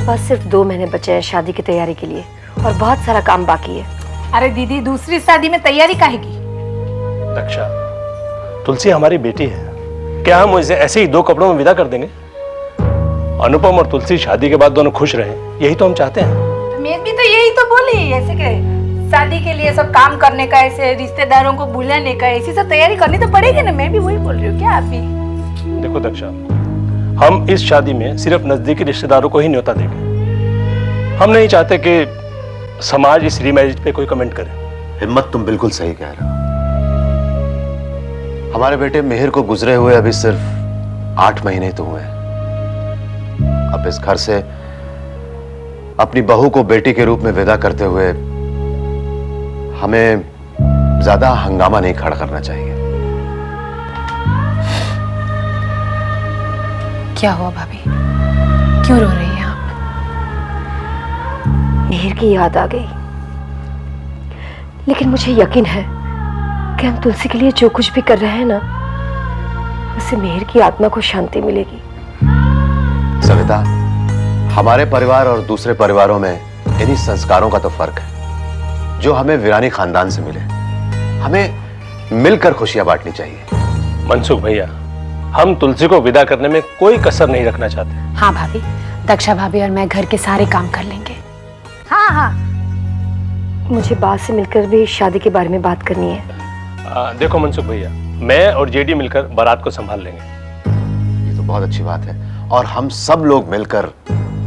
पास सिर्फ 2 महीने बचे हैं शादी की तैयारी के लिए और बहुत सारा काम बाकी है। अरे दीदी, दूसरी शादी में तैयारी काहे की? दक्षा, तुलसी हमारी बेटी है, क्या हम उसे ऐसे ही 2 कपड़ों में विदा कर देंगे? अनुपम और तुलसी शादी के बाद दोनों खुश रहे, यही तो हम चाहते हैं। मैं भी तो यही तो बोली, ऐसे के शादी के लिए सब काम करने का, ऐसे रिश्तेदारों को बुलाने का, ऐसी सब तैयारी करनी तो पड़ेगी ना। मैं भी वही बोल रही हूँ, क्या आप भी? देखो दक्षा, हम इस शादी में सिर्फ नजदीकी रिश्तेदारों को ही न्योता देंगे। हम नहीं चाहते कि समाज इस रीमैरिज पे कोई कमेंट करे। हिम्मत, तुम बिल्कुल सही कह रहे हो। हमारे बेटे मिहिर को गुजरे हुए अभी सिर्फ 8 महीने तो हुए हैं। अब इस घर से अपनी बहू को बेटी के रूप में विदा करते हुए हमें ज्यादा हंगामा नहीं खड़ा करना चाहिए। क्या हुआ भाभी, क्यों रो रही हैं आप? मिहिर की याद आ गई, लेकिन मुझे यकीन है कि हम तुलसी के लिए जो कुछ भी कर रहे हैं ना, उससे मिहिर की आत्मा को शांति मिलेगी। सविता, हमारे परिवार और दूसरे परिवारों में इन्हीं संस्कारों का तो फर्क है जो हमें वीरानी खानदान से मिले। हमें मिलकर खुशियां बांटनी चाहिए। मनसुख भैया, हम तुलसी को विदा करने में कोई कसर नहीं रखना चाहते। हाँ भाभी, दक्षा भाभी और मैं घर के सारे काम कर लेंगे। हाँ हाँ, मुझे बात से मिलकर भी शादी के बारे में बात करनी है। देखो मनसुख भैया, मैं और जेडी मिलकर बारात को संभाल लेंगे। ये तो बहुत अच्छी बात है, और हम सब लोग मिलकर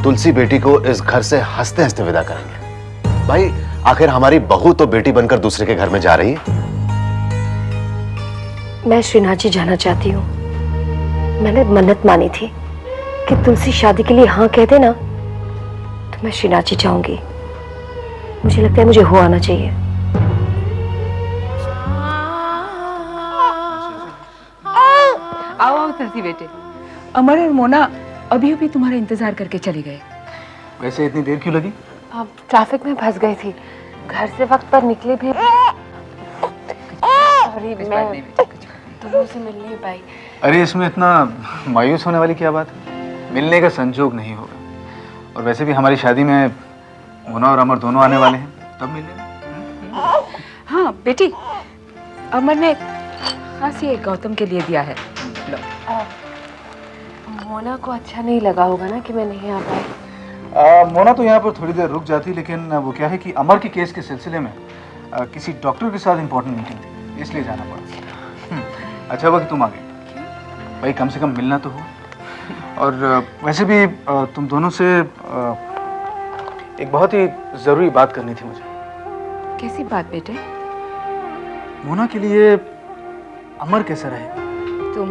तुलसी बेटी को इस घर से हंसते हंसते विदा करेंगे। भाई, आखिर हमारी बहू तो बेटी बनकर दूसरे के घर में जा रही है। मैं श्रीनाथ जी जाना चाहती हूँ। मैंने मन्नत मानी थी कि तुलसी शादी के लिए हाँ कह देना तो मैं श्रीनाथ जी जाऊंगी। मुझे लगता है मुझे हो आना चाहिए। आओ आओ तुलसी बेटे। अमर और मोना अभी अभी तुम्हारा इंतजार करके चले गए। वैसे इतनी देर क्यों लगी? अब ट्रैफिक में फंस गई थी, घर से वक्त पर निकली भी। सॉरी, मैं तुम से मिल नहीं पाई। अरे इसमें इतना मायूस होने वाली क्या बात है? मिलने का संजोग नहीं होगा, और वैसे भी हमारी शादी में मोना और अमर दोनों आने वाले हैं, तब मिलेंगे। हाँ बेटी, अमर ने खास ये गौतम के लिए दिया है। लो। मोना को अच्छा नहीं लगा होगा ना कि मैं नहीं आ पाई। मोना तो यहाँ पर थोड़ी देर रुक जाती, लेकिन वो क्या है कि अमर के केस के सिलसिले में किसी डॉक्टर के साथ इम्पोर्टेंट मीटिंग थी, इसलिए जाना पड़ा। अच्छा हुआ कि तुम आ गई, भाई कम से कम मिलना तो हो। और वैसे भी तुम दोनों से एक बहुत ही ज़रूरी बात करनी थी मुझे। कैसी बात बेटे? मोना के लिए अमर कैसा रहेगा? तुम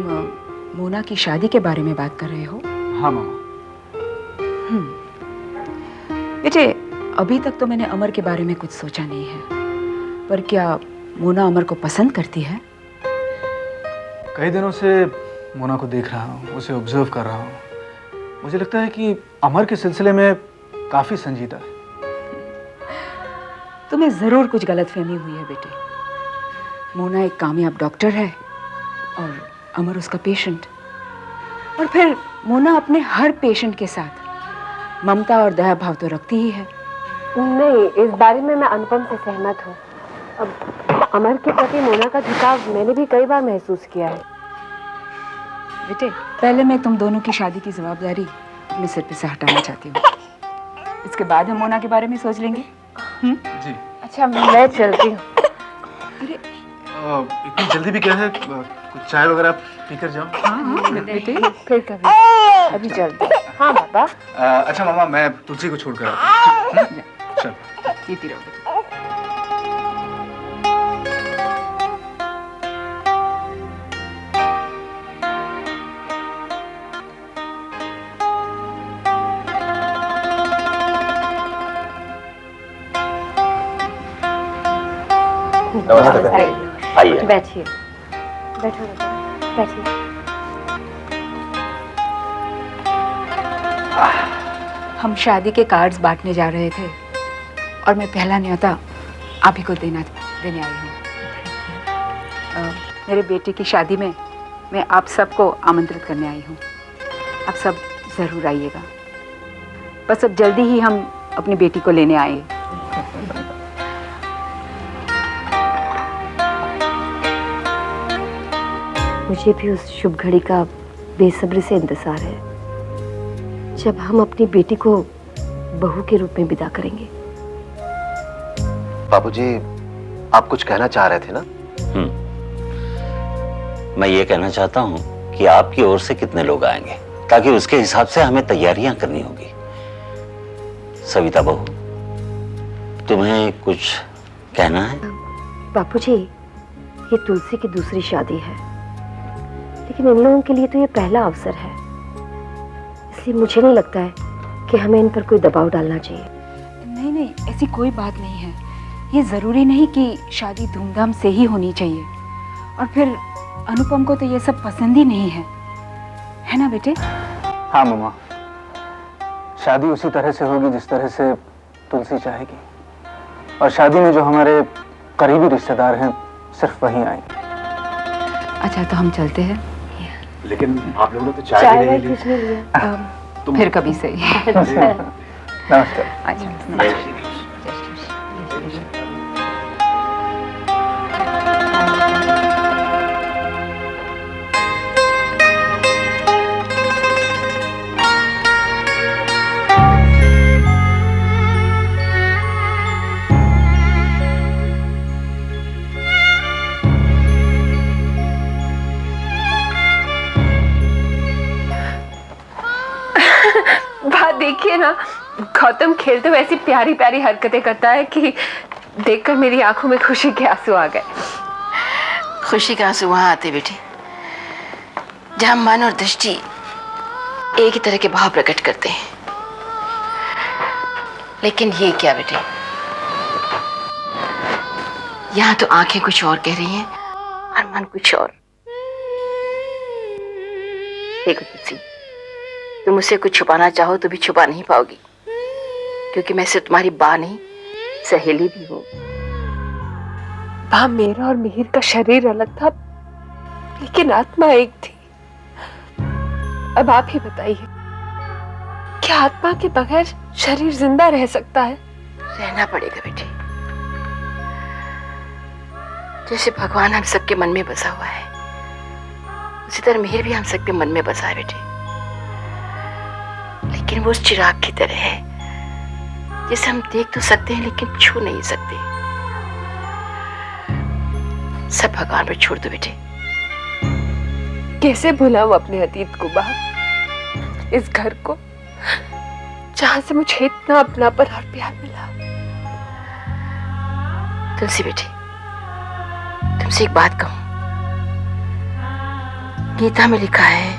मोना की शादी के बारे में बात कर रहे हो? हाँ मामा। बेटे, अभी तक तो मैंने अमर के बारे में कुछ सोचा नहीं है, पर क्या मोना अमर को पसंद करती है? कई दिनों से मोना को देख रहा हूँ, उसे ऑब्जर्व कर रहा हूँ। मुझे लगता है कि अमर के सिलसिले में काफ़ी संजीदा है। तुम्हें ज़रूर कुछ गलतफहमी हुई है बेटे। मोना एक कामयाब डॉक्टर है और अमर उसका पेशेंट। और फिर मोना अपने हर पेशेंट के साथ ममता और दया भाव तो रखती ही है। नहीं, इस बारे में मैं अनुपम से सहमत हूँ। अब अमर के प्रति मोना का झुकाव मैंने भी कई बार महसूस किया है। बेटे, पहले मैं तुम दोनों की शादी की जवाबदारी अपने सिर पे से हटाना चाहती हूँ। इसके बाद हम मोना के बारे में सोच लेंगे। जी। अच्छा, मैं चलती हूँ। अरे इतनी जल्दी भी क्या है? कुछ चाय वगैरह पीकर जाओ। हाँ बेटे, फिर कभी, अभी चलते। हाँ पापा। अच्छा मामा, मैं तुलसी को छोड़ कर आता हूँ। चल। पीती रहो बेटे। नमस्ते। आइए। बैठिए, बैठो बेटा, बैठिए। हम शादी के कार्ड्स बांटने जा रहे थे और मैं पहला न्योता आप ही को देने आई हूँ। मेरे बेटे की शादी में मैं आप सबको आमंत्रित करने आई हूँ। आप सब ज़रूर आइएगा। बस अब जल्दी ही हम अपनी बेटी को लेने आए। मुझे भी उस शुभ घड़ी का बेसब्री से इंतजार है जब हम अपनी बेटी को बहू के रूप में विदा करेंगे। बाबूजी, आप कुछ कहना चाह रहे थे ना? मैं ये कहना चाहता हूँ कि आपकी ओर से कितने लोग आएंगे, ताकि उसके हिसाब से हमें तैयारियां करनी होगी। सविता बहू, तुम्हें कुछ कहना है? बापूजी, ये तुलसी की दूसरी शादी है, लेकिन इन लोगों के लिए तो ये पहला अवसर है, इसलिए मुझे नहीं लगता है कि हमें इन पर कोई दबाव डालना चाहिए। नहीं नहीं, ऐसी कोई बात नहीं है। ये जरूरी नहीं कि शादी धूमधाम से ही होनी चाहिए, और फिर अनुपम को तो ये सब पसंद ही नहीं है ना बेटे? हाँ मम्मा, शादी उसी तरह से होगी जिस तरह से तुलसी चाहेगी, और शादी में जो हमारे करीबी रिश्तेदार हैं सिर्फ वही आएंगे। अच्छा, तो हम चलते हैं। लेकिन आप लोगों ने तो चाय भी नहीं ली। कुछ नहीं लिया। फिर कभी सही। नमस्कार। अच्छा। बात देखिए ना, गौतम खेलते हुए ऐसी प्यारी प्यारी हरकतें करता है कि देखकर मेरी आंखों में खुशी के आंसू आ गए। खुशी के आंसू वहां आते बेटे जहां मन और दृष्टि एक ही तरह के भाव प्रकट करते हैं। लेकिन ये क्या बेटे, यहाँ तो आंखें कुछ और कह रही हैं और मन कुछ और। देखो तुलसी, तुम मुझसे कुछ छुपाना चाहो तो भी छुपा नहीं पाओगी, क्योंकि मैं सिर्फ तुम्हारी बा नहीं, सहेली भी हूँ। वहां मेरा और मिहिर का शरीर अलग था, लेकिन आत्मा एक थी। अब आप ही बताइए, क्या आत्मा के बगैर शरीर जिंदा रह सकता है? रहना पड़ेगा बेटे। जैसे भगवान हम सबके मन में बसा हुआ है, उसी तरह मिहिर भी हम सबके मन में बसा है बेटे। लेकिन वो उस चिराग की तरह है जिसे हम देख तो सकते हैं लेकिन छू नहीं सकते। सब भगवान पर छोड़ दो बेटे। कैसे भुलाऊं अपने अतीत को बा, इस घर को जहां से मुझे इतना अपनापन और प्यार मिला। तुलसी बेटी, तुमसे एक बात कहूं, गीता में लिखा है,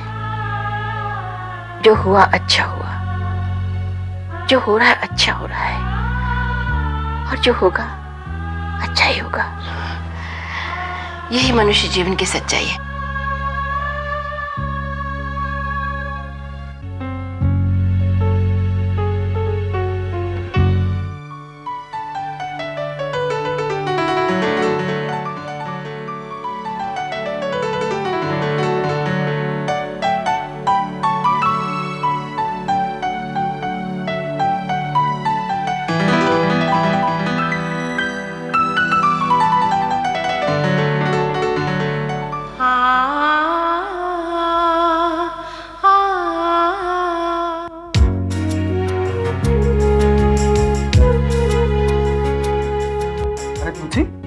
जो हुआ अच्छा हुआ, जो हो रहा है अच्छा हो रहा है, और जो होगा अच्छा ही होगा। यही मनुष्य जीवन की सच्चाई है।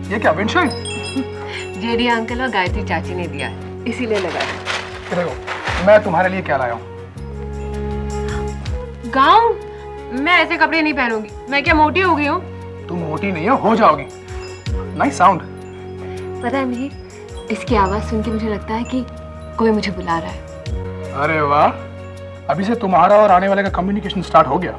ये क्या विंडशील्ड? जेडी अंकल और गायत्री चाची ने दिया है, इसीलिए लगाया। देखो, मैं तुम्हारे लिए क्या लाया हूँ। गाउन? मैं ऐसे कपड़े नहीं पहनूंगी। मैं क्या मोटी हो गई हूँ? तुम मोटी नहीं हो जाओगी। Nice sound. पता है मिहिर, इसकी आवाज सुन के मुझे लगता है कि कोई मुझे बुला रहा है। अरे वाह, अभी से तुम्हारा और आने वाले का कम्युनिकेशन स्टार्ट हो गया।